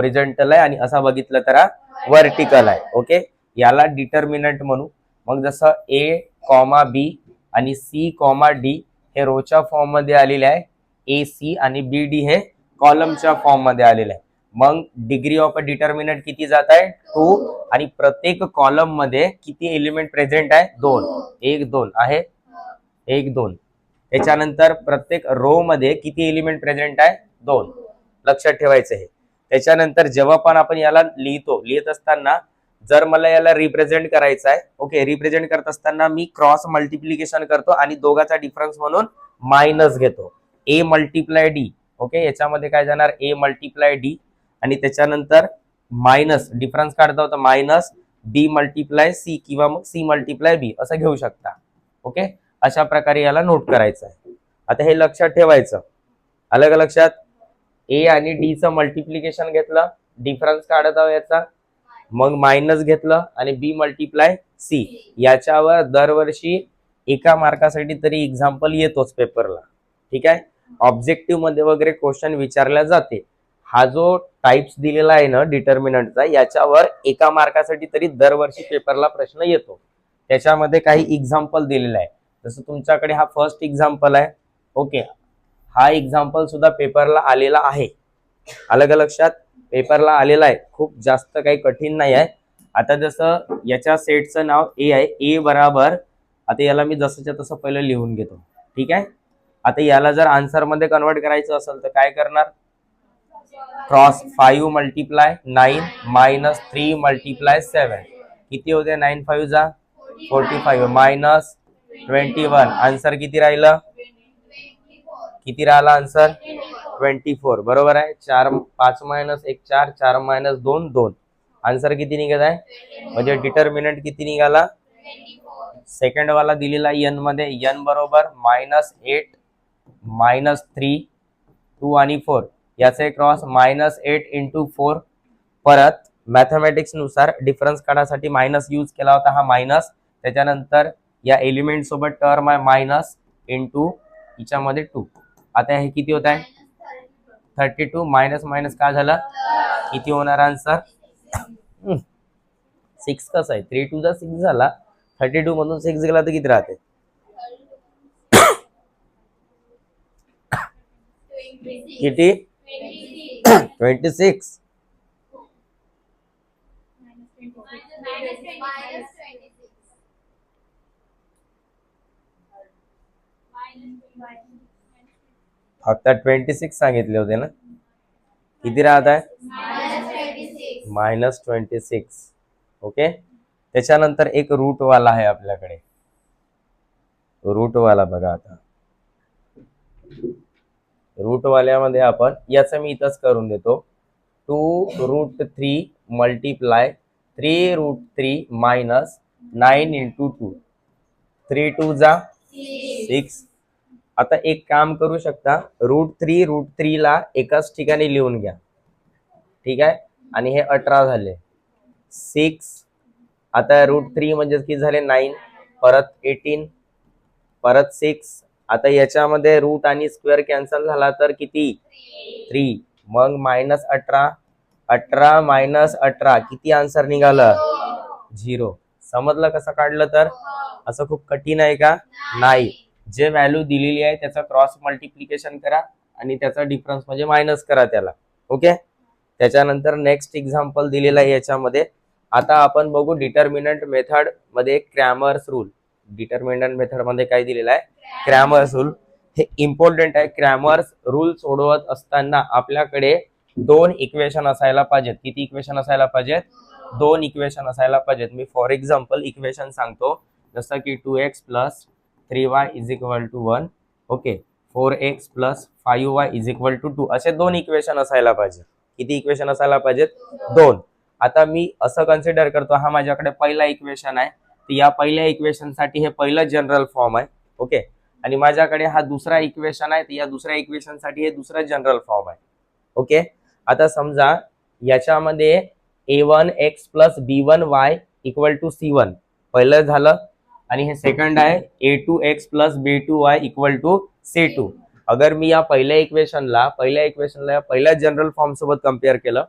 Horizontal आहे आणि असा बघितलं तर व्हर्टिकल आहे. ओके, याला डिटर्मिनंट म्हणू. मग जसं ए कॉमा बी आणि सी कॉमा डी हे रोच्या फॉर्म मध्ये आलेले आहे, ए सी आणि बी डी हे कॉलमच्या फॉर्म मध्ये आलेले आहे. मग डिग्री ऑफ अ डिटर्मिनंट किती जात आहे 2 आणि प्रत्येक कॉलम मध्ये किती एलिमेंट प्रेझेंट आहे 2. 1 2 आहे 1 2. त्याच्यानंतर प्रत्येक रो मध्ये किती एलिमेंट प्रेझेंट आहे 2. लक्षात ठेवायचं आहे. त्याच्यानंतर जेव्हा पण आपण याला लिहित असताना जर मला याला रिप्रेझेंट करायचं आहे, ओके, रिप्रेझेंट करत असताना मी क्रॉस मल्टिप्लिकेशन करतो आणि दोघांचा डिफरन्स म्हणून मायनस घेतो. ए मल्टिप्लाय डी. ओके, याच्यामध्ये काय जाणार ए मल्टिप्लाय डी आणि त्याच्यानंतर मायनस डिफरन्स काढता होता मायनस बी मल्टिप्लाय सी किंवा मग सी मल्टिप्लाय बी असं घेऊ शकता. ओके, अशा प्रकारे याला नोट करायचं आहे. आता हे लक्षात ठेवायचं. अलग लक्षात. ए आणि डी चं मल्टिप्लिकेशन घेतलं, डिफरन्स काढत आहोत याचा, मग मायनस घेतलं आणि बी मल्टिप्लाय सी. याच्यावर दरवर्षी एका मार्कासाठी तरी एक्झाम्पल येतोच पेपरला. ठीक आहे, ऑब्जेक्टिव्ह मध्ये वगैरे क्वेश्चन विचारला जाते. हा जो टाइप्स दिलेला आहे ना डिटर्मिनंटचा, याच्यावर एका मार्कासाठी तरी दरवर्षी पेपरला प्रश्न येतो. त्याच्यामध्ये काही एक्झाम्पल दिलेला आहे. जसं तुमच्याकडे हा फर्स्ट एक्झाम्पल आहे. ओके, हा एक्झाम्पल सुद्धा पेपरला आलेला आहे. अलग लक्षात, पेपरला आलेला आहे. खूप जास्त काही कठीण नाही आहे. आता जसं याच्या सेटचं नाव ए आहे, ए बराबर, आता याला मी जसंच्या तसं पहिलं लिहून घेतो. ठीक आहे, आता याला जर आन्सर मध्ये कन्वर्ट करायचं असेल तर काय करणार, क्रॉस 5 मल्टिप्लाय 9 मायनस 3 मल्टिप्लाय 7 किती होते 9 5 जा 45 मायनस 21. आन्सर किती राहिलं, किती राहिला आन्सर 24. बरोबर आहे. 4 5 मायनस 1 4 4 मायनस 2 2. आन्सर किती निघत आहे, म्हणजे डिटर्मिनंट किती निघाला. सेकंड वाला दिलेला एन मध्ये, एन बरोबर -8 -3 2 आणि 4 याचे क्रॉस -8 इंटू 4. परत मॅथमॅटिक्स नुसार डिफरन्स काढासाठी मायनस यूज केला होता, हा मायनस. त्याच्यानंतर या एलिमेंट सोबत टर्म आहे मायनस इंटू याच्यामध्ये 2. आता हे किती होत आहे 32 मायनस मायनस काय झालं, किती होणार आन्सर 6. कसं आहे 3 2 6 झाला, 32 मधून 6 गेला तर किती राहते किती 26. फक्त 26 सांगितले होते ना, किती राहत आहे -26. ओके, त्याच्यानंतर एक रूट वाला आहे आपल्याकडे. रूट वाला बघा, आता रूट वाल्यामध्ये आपण याचं मी इथंच करून देतो. 2√3 मल्टिप्लाय 3√3 मायनस 9 इंटू 2. 3 2 जा 6. आता एक काम करू शकता, √3 ला एकाच ठिकाणी लिहून घ्या. ठीक आहे, आणि हे 18 झाले 6. आता √3 म्हणजे किती झाले 9, परत 18, परत 6. आता याच्यामध्ये रूट आणि स्क्वेअर कॅन्सल झाला तर किती 3. मग -18 18 मायनस 18 किती आन्सर निघालं 0. समजलं कसं काढलं तर. असं खूप कठीण आहे का नाही. जे व्हॅल्यू दिलेली आहे त्याचा क्रॉस मल्टिप्लिकेशन करा आणि त्याचा डिफरन्स म्हणजे मायनस करा त्याला. ओके, त्याच्यानंतर नेक्स्ट एक्झाम्पल दिलेला आहे याच्यामध्ये. आता आपण बघू डिटर्मिनंट मेथड मध्ये क्रॅमर्स रूल. डिटर्मिनंट मेथड मध्ये काय दिलेलं आहे, क्रॅमर्स रूल. हे इम्पॉर्टंट आहे. क्रॅमर्स रूल सोडवत असताना आपल्याकडे 2 इक्वेशन असायला पाहिजेत. किती इक्वेशन असायला पाहिजेत, 2 इक्वेशन असायला पाहिजेत. मी फॉर एक्झाम्पल इक्वेशन सांगतो, जसं की 2x + 3y = 1. Okay, 4x + 5y = 2. असे 2 इक्वेशन असायला पाहिजे. किती इक्वेशन असायला पाहिजेत 2. आता मी असं कन्सिडर करतो, हा माझ्याकडे पहिला इक्वेशन आहे, तर या पहिल्या इक्वेशन साठी हे पहिलं जनरल फॉर्म आहे. ओके, आणि माझ्याकडे हा दुसरा इक्वेशन आहे, तर या दुसऱ्या इक्वेशन साठी हे दुसरा जनरल फॉर्म आहे. ओके, आता समजा याच्यामध्ये a1x + b1y = c1 पहिलं झालं, आणि हे सेकंड आहे a2x + b2y = c2. अगर मी या पहिल्या इक्वेशनला पहिल्या जनरल फॉर्म सोबत कम्पेअर केलं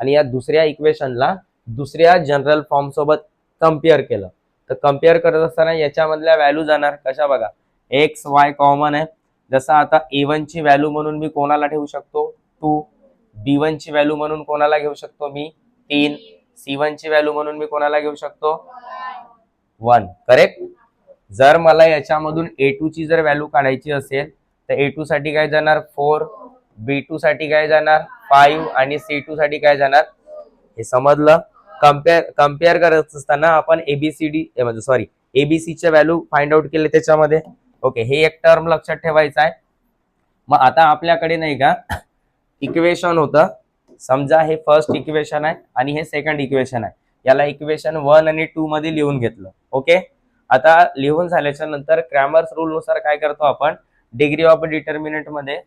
आणि या दुसऱ्या इक्वेशनला दुसऱ्या जनरल फॉर्म सोबत कम्पेअर केलं, तर कम्पेअर करत असताना याच्यामधल्या व्हॅल्यू जाणार कशा बघा, एक्स वाय कॉमन आहे. जसं आता A1 ची व्हॅल्यू म्हणून मी कोणाला ठेवू शकतो 2, B1 ची व्हॅल्यू म्हणून कोणाला घेऊ शकतो मी 3, C1 ची व्हॅल्यू म्हणून मी कोणाला घेऊ शकतो 1. करेक्ट. जर मला याच्यामधून A2 ची जर व्हॅल्यू काढायची असेल तर A2 साठी काय जाणार 4, B2 साठी काय जाणार 5 आणि C2 साठी काय जाणार, हे समजलं. कम्पेअर करत असताना आपण एबीसीडी म्हणजे सॉरी एबीसी च्या व्हॅल्यू फाइंड आउट केले त्याच्यामध्ये. ओके, हे एक टर्म लक्षात ठेवायचं आहे. मग आता आपल्याकडे नाही का इक्वेशन होतं, समजा हे फर्स्ट इक्वेशन आहे आणि हे सेकंड इक्वेशन आहे, याला इक्वेशन 1 आणि 2 मध्ये लिहून घेतलं. ओके, आता लिहून झाल्याच्या नंतर क्रॅमर्स रूल नुसार काय करतो आपण, डिग्री ऑफ डिटर्मिनंट मध्ये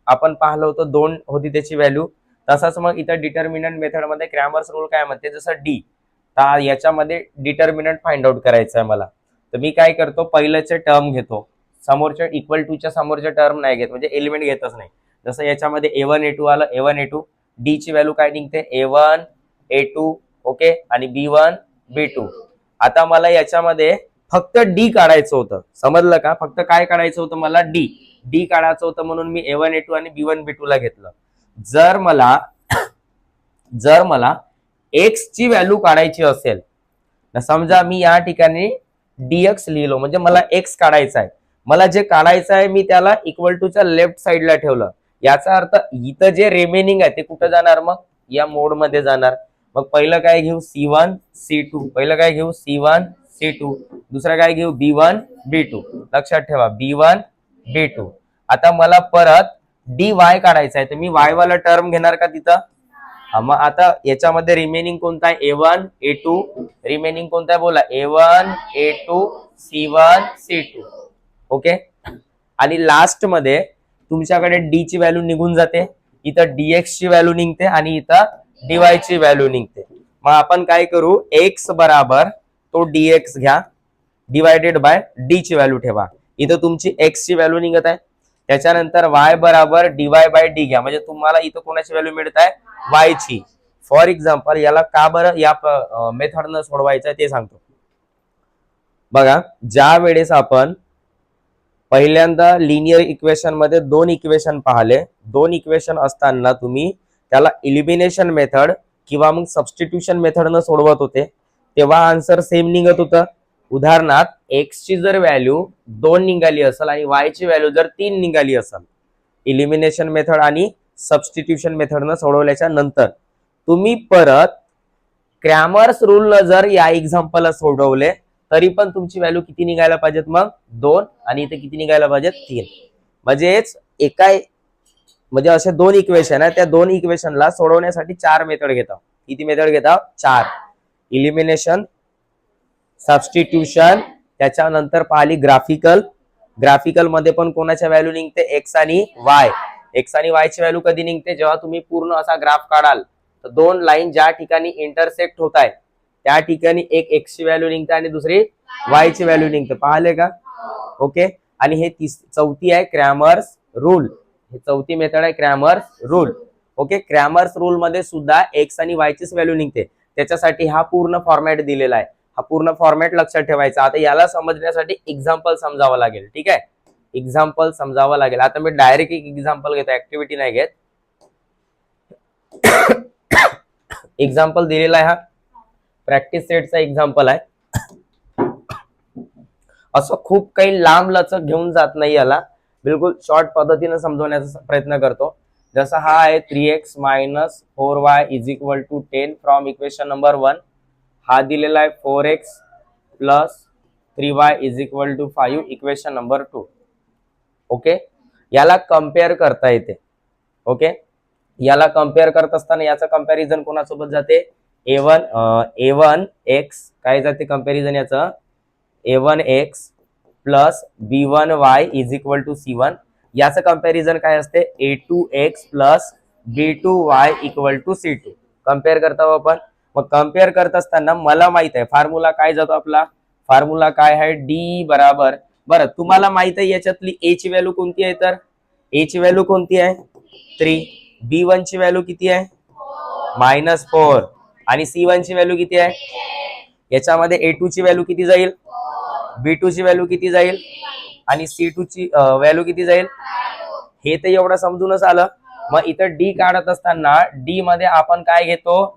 आपण पाहिलं होतं 2 होती त्याची व्हॅल्यू, तसाच मग इथं डिटर्मिनंट मेथड मध्ये क्रॅमर्स रूल काय म्हणते, जसं डी, तर याच्यामध्ये डिटर्मिनंट फाइंड आउट करायचं आहे मला. तर मी काय करतो, पहिल्याचे टर्म घेतो, समोरच्या इक्वल टू च्या समोरच्या टर्म नाही घेत, म्हणजे एलिमेंट घेतच नाही. जसं याच्यामध्ये A1 A2 आलं, A1 A2, डी ची व्हॅल्यू काय निघते A1 A2, ओके, आणि B1 B2. आता मला याच्यामध्ये फक्त डी काढायचं होतं, समजलं का, फक्त काय काढायचं होतं मला डी काढायचं होतं, म्हणून मी A1 A2 आणि B1 B2 ला घेतलं. जर मला एक्स ची व्हॅल्यू काढायची असेल, समजा मी या ठिकाणी dx लिहिलो, म्हणजे मला एक्स काढायचा आहे, मला जे काढायचं आहे मी त्याला इक्वल टू च्या लेफ्ट साइडला ठेवलं, याचा अर्थ इथं जे रिमेनिंग आहे ते कुठं जाणार, मग या मोड मध्ये जाणार. मग पहिलं काय घेऊ C1 C2, पहिलं काय घेऊ C1 C2, दुसरं काय घेऊ B1 B2. लक्षात ठेवा B1 B2. आता मला परत dy काढायचा आहे, तर मी y वाला टर्म घेणार का तिथं. मग आता याच्यामध्ये रिमेनिंग कोणता आहे A1 A2, रिमेनिंग कोणता आहे बोला A1 A2 C1 C2. Okay, आणि लास्ट मध्ये तुमच्याकडे डी ची व्हॅल्यू निघून जाते, इथं dx ची व्हॅल्यू निघते आणि इथं dy ची व्हॅल्यू निघते. मग आपण काय करू, x बराबर तो dx घ्या डिवायडेड बाय डी ची व्हॅल्यू ठेवा, इथं तुमची x ची व्हॅल्यू निघत आहे. त्याच्यानंतर y बराबर dy बाय डी घ्या, म्हणजे तुम्हाला इथं कोणाची व्हॅल्यू मिळत आहे y ची. फॉर एक्झाम्पल याला का बरं या मेथडनं सोडवायचं ते सांगतो. बघा, ज्या वेळेस आपण पहिल्यांदा लिनियर इक्वेशन मध्ये 2 इक्वेशन पाहिले, 2 इक्वेशन असताना तुम्ही त्याला एलिमिनेशन मेथड किंवा मग सबस्टिट्यूशन मेथडनं सोडवत होते, तेव्हा आन्सर सेम निघत होतं. उदाहरणार्थ एक्स ची जर व्हॅल्यू 2 निघाली असेल आणि वाय ची व्हॅल्यू जर 3 निघाली असेल, एलिमिनेशन मेथड आणि सबस्टिट्यूशन मेथडनं सोडवल्याच्या नंतर तुम्ही परत क्रॅमर्स रूलनं जर या एक्झाम्पलला सोडवले तरी पण तुमची व्हॅल्यू किती निघायला पाहिजेत, मग 2, आणि इथे किती निघायला पाहिजेत 3. म्हणजेच म्हणजे असे 2 इक्वेशन आहे, त्या 2 इक्वेशनला सोडवण्यासाठी 4 मेथड घेतात. किती मेथड घेतात, 4. इलिमिनेशन, सबस्टिट्यूशन, त्याच्यानंतर पाहिली ग्राफिकल मध्ये पण कोणाच्या व्हॅल्यू निघते एक्स आणि वाय. एक्स आणि वाय ची व्हॅल्यू कधी निघते, जेव्हा तुम्ही पूर्ण असा ग्राफ काढाल तर 2 लाईन ज्या ठिकाणी इंटरसेक्ट होत आहे त्या ठिकाणी एक एक्स ची व्हॅल्यू निघते आणि दुसरी वाय ची व्हॅल्यू निघते, पाहिले का. ओके, आणि हे चौथी आहे क्रॅमर्स रूल, हे चौथी मेथड आहे Cramer's rule. Okay, Cramer's rule मध्ये सुद्धा एक्स आणि वाय चीच व्हॅल्यू निघते, त्याच्यासाठी हा पूर्ण फॉर्मॅट दिलेला आहे. हा पूर्ण फॉर्मॅट लक्षात ठेवायचा. आता याला समजण्यासाठी एक्झाम्पल समजावं लागेल, ठीक आहे, एक्झाम्पल समजावं लागेल. आता मी डायरेक्ट एक एक्झाम्पल घेतो, ऍक्टिव्हिटी नाही घेत. एक्झाम्पल दिलेला आहे, हा प्रॅक्टिस सेटचा एक्झाम्पल आहे. असं खूप काही लांब लचक घेऊन जात नाही, याला बिलकुल शॉर्ट पद्धतीने समजवण्याचा प्रयत्न करतो. जसा हा आहे 3x - 4y = 10 from equation number 1. हा दिलेला आहे 4x + 3y = 5 equation number 2. Okay, याला कम्पेअर करता येते. ओके, याला कम्पेअर करत असताना याचं कंपॅरिझन कोणासोबत जाते, A1x काय जाते कंपॅरिझन याचं, A1x + B1y = C1. याचं कंपॅरिझन काय असते, A2x + B2y = C2. कम्पेअर करता आपण. मग कम्पेअर करत असताना मला माहित आहे फॉर्म्युला काय जातो, आपला फॉर्म्युला काय आहे, डी बराबर. बरं, तुम्हाला माहित आहे याच्यातली ए ची व्हॅल्यू कोणती आहे, तर ए ची व्हॅल्यू कोणती आहे 3, B1 ची व्हॅल्यू किती आहे -4 आणि C1 ची व्हॅल्यू किती आहे? याच्यामध्ये A2 ची व्हॅल्यू किती जाईल? B2 ची व्हॅल्यू किती जाईल? आणि C2 ची व्हॅल्यू किती जाईल? हे तर एवढं समजूनच आलं. मग इथं डी काढत असताना डी मध्ये आपण काय घेतो?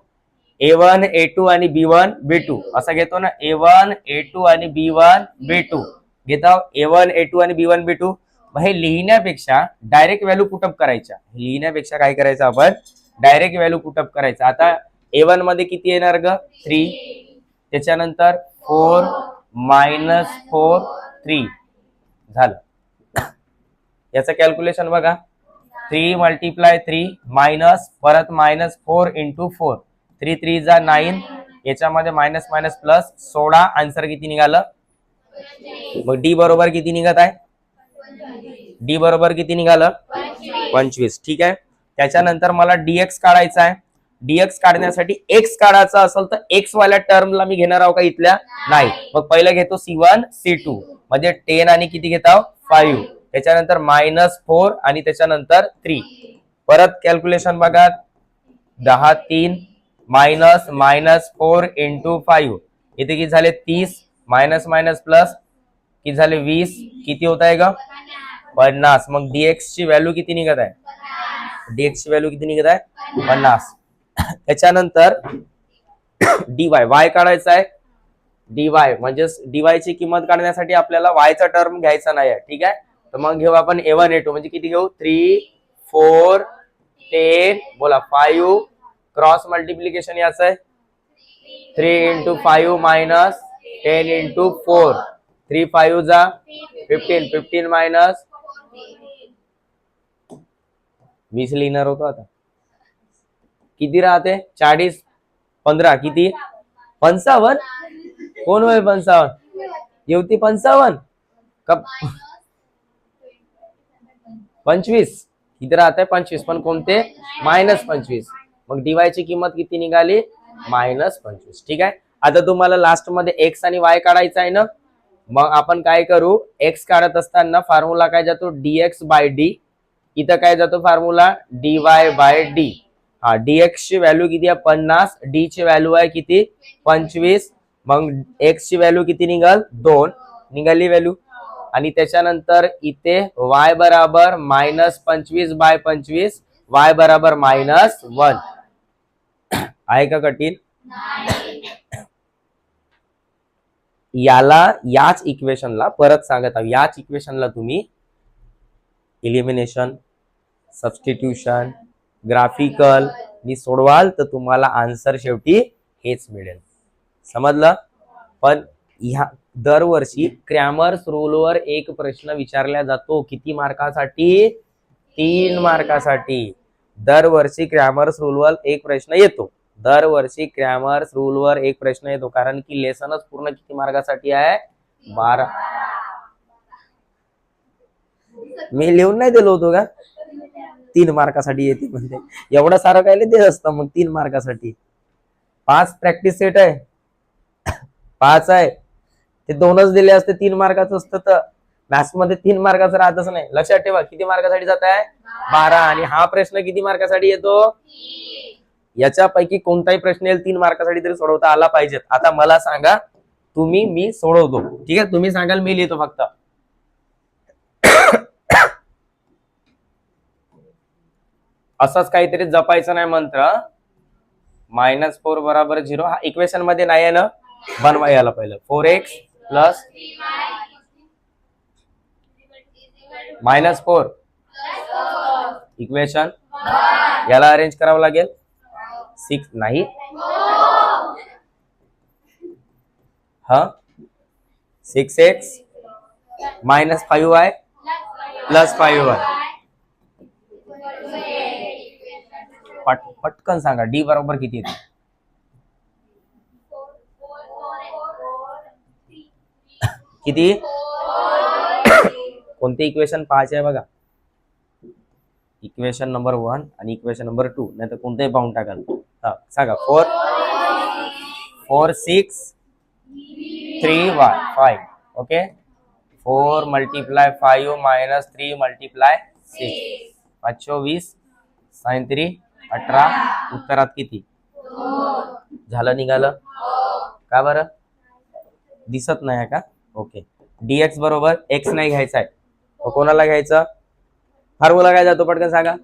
A1 A2 आणि B1 B2 असं घेतो ना. A1 A2 आणि B1 B2 घेतो. A1 A2 आणि B1 B2. मग हे लिहिण्यापेक्षा डायरेक्ट व्हॅल्यू पुटअप करायच्या. लिहिण्यापेक्षा काय करायचं आपण? डायरेक्ट व्हॅल्यू पुटअप करायचं. आता A1 मध्ये किती येणार ग? 3. त्याच्यानंतर 4 -4 3 झालं. याचं कॅल्क्युलेशन बघा. 3 × 3 मायनस परत -4 × 4 3 3 जा 9. याच्यामध्ये मायनस मायनस प्लस 16. आन्सर किती निघालं? मग डी बरोबर किती निघत आहे? डी बरोबर किती निघालं? 25. ठीक आहे. त्याच्यानंतर मला डीएक्स काढायचा आहे. डीएक्स काढण्यासाठी एक्स काढायचा असेल तर एक्स वाल्या टर्मला मी घेणार आहो का इथल्या? नाही. मग पहिलं घेतो C1 C2 म्हणजे 10 आणि किती घेतो? 5. त्याच्यानंतर -4 आणि त्याच्यानंतर 3. परत कॅल्क्युलेशन बघा. 10 3 मायनस -4 × 5 इथे किती झाले? 30 मायनस मायनस प्लस किती झाले? 20. किती होत आहे ग? 50. मग डीएक्स ची व्हॅल्यू किती निघत आहे? डीएक्स ची व्हॅल्यू किती निघत आहे? 50. त्याच्यानंतर डीवाय वाय काढायचा आहे. डीवाय म्हणजे डीवाय ची किंमत काढण्यासाठी आपल्याला वायचा टर्म घ्यायचा नाही आहे. ठीक आहे. तर मग घेऊ आपण A1 A2 म्हणजे किती घेऊ? 3 4 10 बोला 5 क्रॉस मल्टिप्लिकेशन याचं आहे 3 × 5 मायनस 10 × 4 3 5 जा 15 15 मायनस 20 लिहिणार होतो. आता किती राहते? 40 15 किती? 55. कोण होय 55? येवती 55 का 25? इथे राहते 25 पण कोणते? -25. मग डीवाय ची किंमत किती निघाली? -25. ठीक आहे. आता तुम्हाला लास्ट मध्ये एक्स आणि वाय काढायचा आहे ना. मग आपण काय करू? एक्स काढत असताना फॉर्म्युला काय जातो? dx by d. इथं काय जातो फॉर्म्युला? dy by d. हा dx ची व्हॅल्यू किती आहे? 50. डी ची व्हॅल्यू आहे किती? 25. मग एक्स ची व्हॅल्यू किती निघाल? 2 निघाली व्हॅल्यू. आणि त्याच्यानंतर इथे y बराबर -25 बाय 25 y बराबर -1 आहे का कठीण? याला याच इक्वेशनला परत सांगत आहोत. याच इक्वेशनला तुम्ही इलिमिनेशन सबस्टिट्यूशन ग्राफिकल नि सोडवाल तर तुम्हाला आन्सर शेवटी हेच मिळेल. समजलं? पण ह्या दरवर्षी क्रॅमर्स रूलवर एक प्रश्न विचारला जातो. किती मार्कासाठी? 3 मार्कासाठी. दरवर्षी क्रॅमर्स रूलवर एक प्रश्न येतो. दरवर्षी क्रॅमर्स रूलवर एक प्रश्न येतो. कारण की लेसनच पूर्ण किती मार्कासाठी आहे? 12. मी लिहून नाही दिलो होतो का? 3 मार्कासाठी येते म्हणते. एवढं सारं काय देत असतं मग 3 मार्कासाठी? 5 प्रॅक्टिस सेट आहे. 5 आहे. ते 2च दिले असते 3 मार्काचं असतं तर मॅथ्स मध्ये 3 मार्काचं राहतच नाही. लक्षात ठेवा. किती मार्कासाठी जात आहे? 12. आणि हा प्रश्न किती मार्कासाठी येतो? याच्यापैकी कोणताही प्रश्न येईल 3 मार्कासाठी तरी सोडवता आला पाहिजे. आता मला सांगा तुम्ही, मी सोडवतो. ठीक आहे. तुम्ही सांगाल मी लिहितो फक्त. असंच काहीतरी जपायचं नाही मंत्र. -4 बराबर 0 हा इक्वेशन मध्ये नाही आहे ना. बनवा याला पहिलं. 4x प्लस -4 इक्वेशन याला अरेंज करावं लागेल. 6 नाही हा 6x -5y प्लस 5y. पटकन सांगा डी बरोबर किती येते? किती? कोणते इक्वेशन पाहायचे आहे बघा. इक्वेशन नंबर 1 आणि इक्वेशन नंबर 2 नाही तर कोणतेही पाहून टाकाल. सांगा 4 6 3y 5. ओके. 4 × 5 - 3 × 6 5 20 3 18. उत्तरात किती? झालं निघालं का बरं दिसत नाही का ओके dx बरोबर x नाही घ्यायचा आहे तो कोणाला घ्यायचा फॉर्म्युला काय जातो पटकन सांगा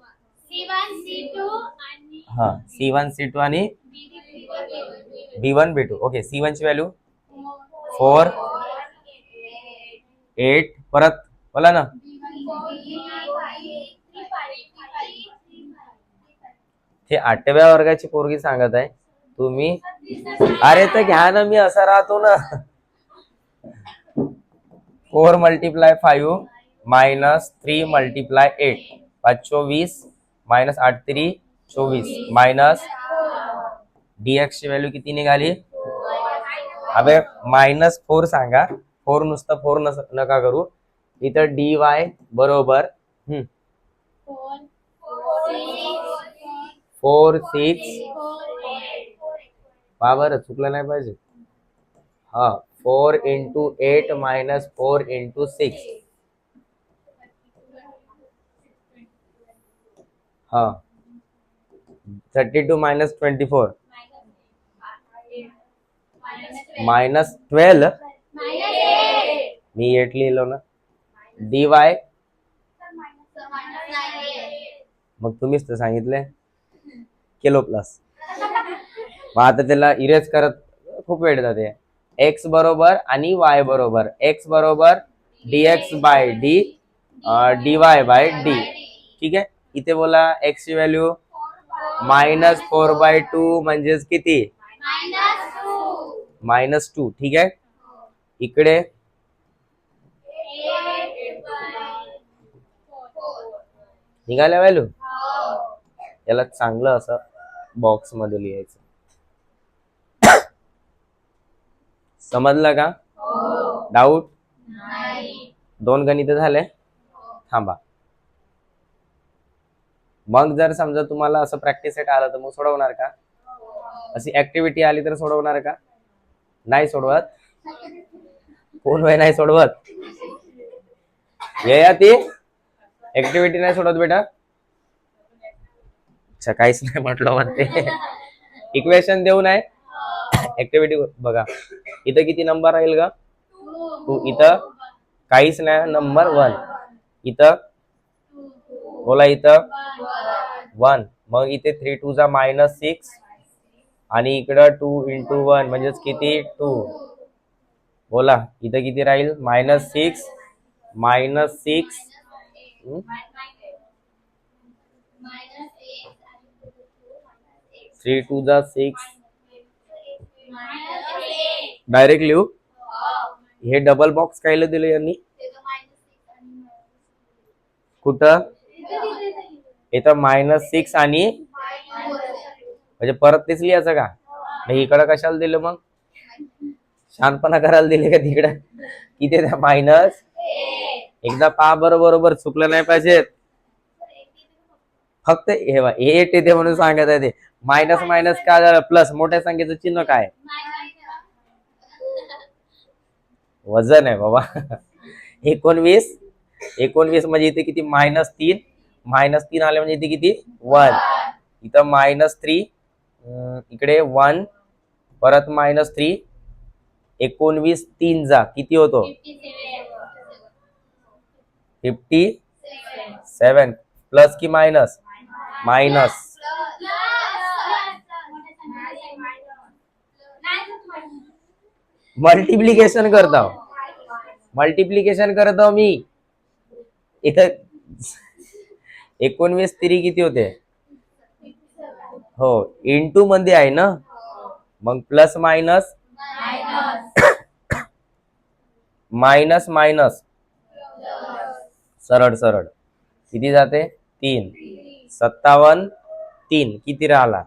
हा C1 C2 आणि B1 B2 ओके C1 ची व्हॅल्यू 4 8 परत बोला ना हे 8व्या वर्गाची पोरगी सांगत आहे तुम्ही अरे तर घ्या ना मी असा राहतो ना 4 multiply 5 minus 3 multiply 8 5 24 minus 8 3 24 minus dx ची व्हॅल्यू किती निघाली अबे -4 सांगा 4 नुसतं 4 नका करू इथं dy बरोबर 4 6 बरोबर चुकलं नाही पाहिजे हा 4 into 8 minus 4 into 6 हा 32 minus 24 minus 12 मी 8 लिहिलो ना dy मग तुम्हीच तर सांगितले केलो प्लस मग आता त्याला इरेज करत खूप वेळ जाते x बरोबर आणि y बरोबर x बरोबर dx by d dy by d ठीक आहे इथे बोला x ची व्हॅल्यू -4/2 म्हणजेच किती -2 ठीक आहे इकडे निघाल्या व्हॅल्यू याला चांगलं असं बॉक्स मध्ये लिहायचं समजलं का डाऊट दोन गणित झाले थांबा मग जर समजा तुम्हाला असं प्रॅक्टिस सेट आलं तर मग सोडवणार का अशी ऍक्टिव्हिटी आली तर सोडवणार का नाही सोडवत कोण वय नाही सोडवत या ती ऍक्टिव्हिटी नाही सोडवत बेटा अच्छा काहीच नाही म्हटलं म्हणते इक्वेशन देऊ नाही ऍक्टिव्हिटी बघा इथं किती नंबर राहील का 2 इथं काहीच नाही नंबर 1 इथं बोला इथं 1 मग इथे 3 2 जा -6 आणि इकडं 2 into 1 म्हणजेच किती 2 बोला इथं किती राहील -6 -6 3 2 जा 6 डायरेक्ट लिहू हे डबल बॉक्स कायला दिलं यांनी कुठं इथं -6 आणि म्हणजे परत तेच लिहायचं का नाही इकडं कशाला दिलं मग शानपणा करायला दिले का तिकडं इथे त्या मायनस एकदा पहा बरोबर चुकलं नाही पाहिजे फक्त हे 8 येते म्हणून सांगत आहे ते मायनस मायनस काय झालं प्लस मोठ्या संख्येचं चिन्ह काय वजन आहे बाबा 19 म्हणजे इथे किती -3 आले म्हणजे इथे किती 1 इथं -3 इकडे 1 परत -3 19 3 जा किती होतो 57 प्लस की मायनस मल्टिप्लिकेशन करतो मी इथं 19 3 किती होते हो इंटू मध्ये आहे ना मग प्लस मायनस मायनस सरळ किती जाते 3 57 3 किती राहिला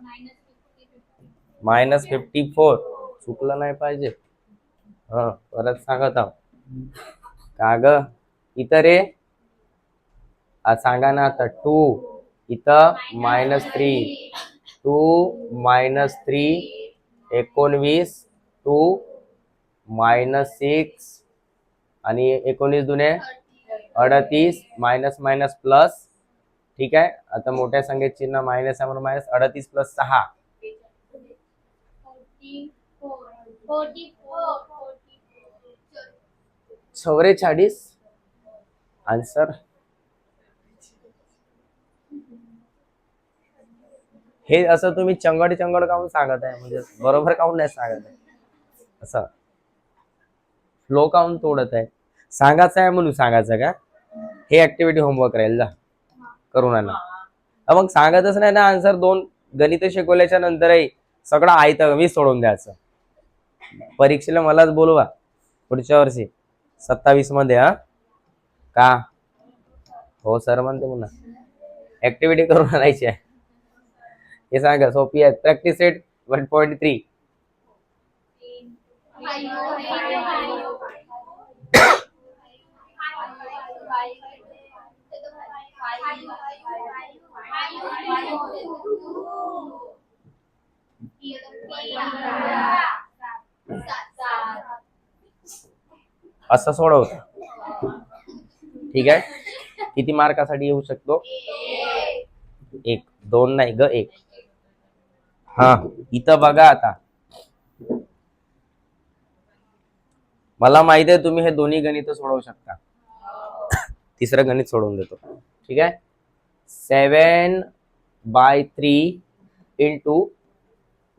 -54 चुकलं नाही पाहिजे हा परत सांगत आहो का ग इथं रे सांगा ना आता 2 इथं -3 2 -3 19 2 -6 आणि 19 दुने 38 मायनस प्लस ठीक आहे आता मोठ्या संख्येत चिन्ह मायनस आहे म्हणून -38 + 6 चौवेचाळीस आन्सर. हे असं तुम्ही चंगड चंगड काऊन सांगत आहे, म्हणजे बरोबर काऊन नाही सांगत आहे, असं फ्लो काऊन तोडत आहे. सांगायचं आहे म्हणून सांगायचं का? हे ऍक्टिव्हिटी होमवर्क राहील, जा करून आणा. मग सांगतच नाही ना आन्सर. दोन गणित शिकवल्याच्या नंतरही सगळं आयतं मी सोडून द्यायचं. परीक्षेला मलाच बोलवा पुढच्या वर्षी 27 मध्ये. हा का? हो सर म्हणते पुन्हा ऍक्टिव्हिटी करून आणायची आहे. हे सांगा, सोपी आहे. Practice set 1.3. असं सोडवत. ठीक आहे. किती मार्कासाठी येऊ शकतो? 1. 2 नाही ग, 1. हा इथं बघा आता. मला माहिती आहे तुम्ही हे दोन्ही गणित सोडवू शकता. तिसरं गणित सोडवून देतो. ठीक आहे. 7/3 इंटू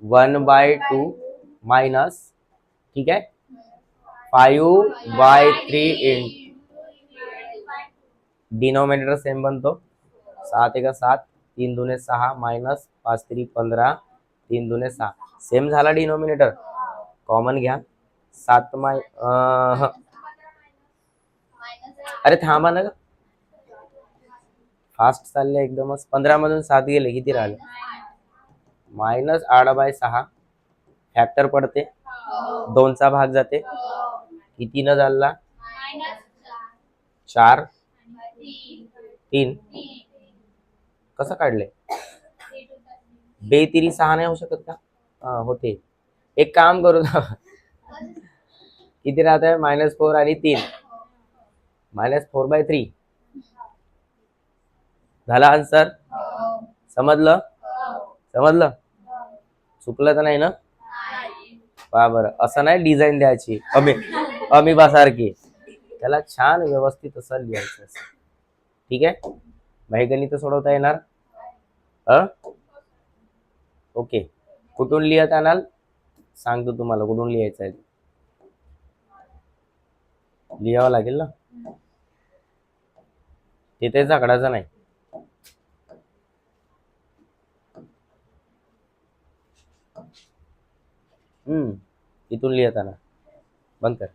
1/2 मायनस, ठीक आहे, 5/3 इंटू, डिनोमिनेटर सेम बनतो. 7 1 7, 3 2 6 मायनस 5 3 15, 3 2 6. सेम झाला डिनोमिनेटर. कॉमन घ्या. 7 अरे थांबा ना, फास्ट चालले एकदमच. 15 मधून 7 गेले, किती राहिले? मायनस 8/6. फॅक्टर पडते, 2चा भाग जाते. किती न झाला? 4 3. कसं काढले? बेतिरी 6 नाही होऊ शकत का? होते. एक काम करू ना, किती राहत आहे? -4 आणि 3, -4/3 झाला आन्सर. समजलं? समजलं? चुकलं तर नाही ना? पहा बरं, असं नाही डिझाईन द्यायची अमिबा सारखी. त्याला छान व्यवस्थित असं लिहायचं. ठीक आहे. माही गणित सोडवता येणार? ओके. कुठून लिहत आणाल सांगतो तुम्हाला, कुठून लिहायचं आहे. लिहावं लागेल ना, तिथे झगडायचं नाही. इथून लिहत आणा. बंद कर.